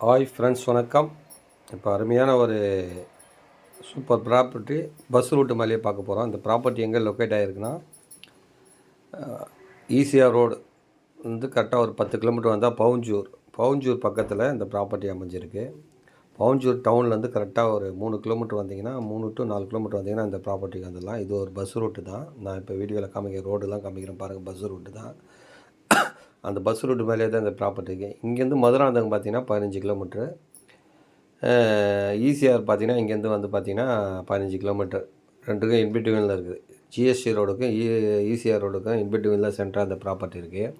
Hi friends, வணக்கம். இப்போ அருமையான ஒரு சூப்பர் ப்ராப்பர்ட்டி பஸ் ரூட்டு மேலேயே பார்க்க போகிறோம். இந்த ப்ராப்பர்ட்டி எங்கே லொக்கேட் ஆகிருக்குன்னா, ஈசிஆர் ரோடு வந்து கரெக்டாக ஒரு 10 கிலோமீட்டர் வந்தால் பவுஞ்சூர் பக்கத்தில் இந்த ப்ராப்பர்ட்டி அமைஞ்சிருக்கு. பவுஞ்சூர் டவுன்லேருந்து கரெக்டாக ஒரு 3 கிலோமீட்டர் வந்தீங்கன்னா, 3 to 4 கிலோமீட்டர் வந்தீங்கன்னா இந்த ப்ராப்பர்ட்டிக்கு வந்துடலாம். இது ஒரு பஸ் ரூட்டு தான். நான் இப்போ வீடியோவில் காமிக்கிறேன், ரோடெலாம் காமிக்கிறேன் பாருங்கள். பஸ் ரூட்டு தான். அந்த பஸ் ரூட்டு மேலே தான் இந்த ப்ராப்பர்ட்டிக்கு. இங்கேருந்து மதுராந்தகம் பார்த்தீங்கன்னா 15 கிலோமீட்ரு. ஈசிஆர் பார்த்தீங்கன்னா இங்கேருந்து வந்து பார்த்தீங்கன்னா 15 கிலோமீட்டர். ரெண்டுக்கும் இன்பிட்வீனில் இருக்குது. ஜிஎஸ்டி ரோடுக்கும் ஈசிஆர் ரோடுக்கும் இன்பிட்வீனில் சென்டராக அந்த ப்ராப்பர்ட்டி இருக்குது.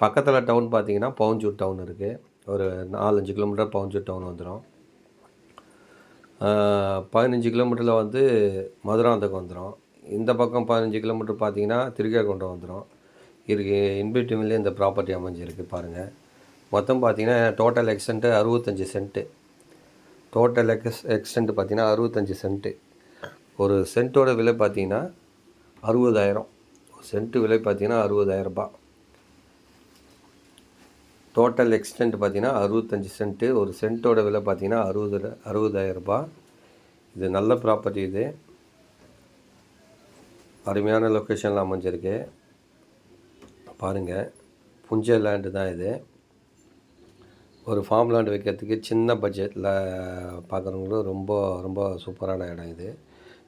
பக்கத்தில் டவுன் பார்த்தீங்கன்னா பவுஞ்சூர் டவுன் இருக்குது. ஒரு 4-5 கிலோமீட்டர் பவுஞ்சூர் டவுன் வந்துடும். 15 கிலோமீட்டரில் வந்து மதுராந்தகம் வந்துடும். இந்த பக்கம் 15 கிலோமீட்டர் பார்த்தீங்கன்னா திருக்கேகுண்டம் வந்துடும். இருக்கு. இன்பிட்வீன்லேயே இந்த ப்ராப்பர்ட்டி அமைஞ்சிருக்கு பாருங்கள். மொத்தம் பார்த்தீங்கன்னா total extent 65 cent. Total extend பார்த்தீங்கன்னா 65 சென்ட்டு. ஒரு சென்ட்டோட விலை பார்த்தீங்கன்னா 60,000. ஒரு சென்ட்டு விலை பார்த்தீங்கன்னா 60,000 ரூபாய். டோட்டல் எக்ஸ்டென்ட் பார்த்தீங்கன்னா 65 சென்ட்டு. ஒரு சென்ட்டோட விலை பார்த்தீங்கன்னா 60,000 ரூபாய். இது நல்ல ப்ராப்பர்ட்டி. இது அருமையான லொக்கேஷனில் அமைஞ்சிருக்கு பாருங்கள். புஞ்ச லேண்டு தான் இது. ஒரு ஃபார்ம் லேண்ட் வைக்கிறதுக்கு சின்ன பட்ஜெட்டில் பார்க்குறவங்களும் ரொம்ப ரொம்ப சூப்பரான இடம் இது.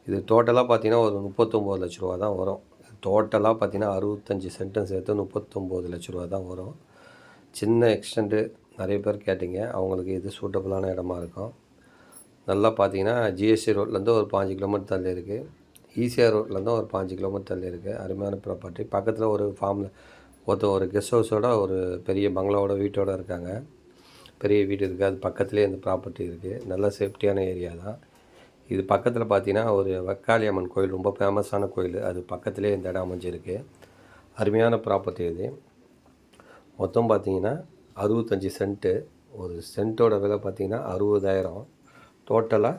இது டோட்டலாக பார்த்தீங்கன்னா ஒரு 39 லட்ச ரூபா தான் வரும். டோட்டலாக பார்த்தீங்கன்னா 65 சென்ட்டும் சேர்த்து 39 லட்ச ரூபா தான் வரும். சின்ன எக்ஸ்டென்ட்டு நிறைய பேர் கேட்டிங்க, அவங்களுக்கு இது சூட்டபுளான இடமா இருக்கும். நல்லா பார்த்தீங்கன்னா ஜிஎஸ்டி ரோட்லேருந்து ஒரு 5 கிலோமீட்டர் தள்ளி இருக்குது. ஈசிஆர் ரோட்லேருந்து ஒரு 5 கிலோமீட்டர் தள்ளி இருக்குது. அருமையான ப்ராப்பர்ட்டி. பக்கத்தில் ஒரு ஒரு கெஸ்ட் ஹவுஸோட ஒரு பெரிய பங்களாவோட வீட்டோடு இருக்காங்க. பெரிய வீடு இருக்குது. அது பக்கத்துலேயே இந்த ப்ராப்பர்ட்டி இருக்குது. நல்ல சேஃப்டியான ஏரியா தான். இது பக்கத்தில் பார்த்தீங்கன்னா ஒரு வக்காளி அம்மன் கோயில், ரொம்ப ஃபேமஸான கோயில். அது பக்கத்துலேயே இந்த இடம் அமைஞ்சிருக்கு. அருமையான ப்ராப்பர்ட்டி இது. மொத்தம் பார்த்தீங்கன்னா 65 சென்ட்டு. ஒரு சென்ட்டோட விலை பார்த்தீங்கன்னா 60,000. டோட்டலாக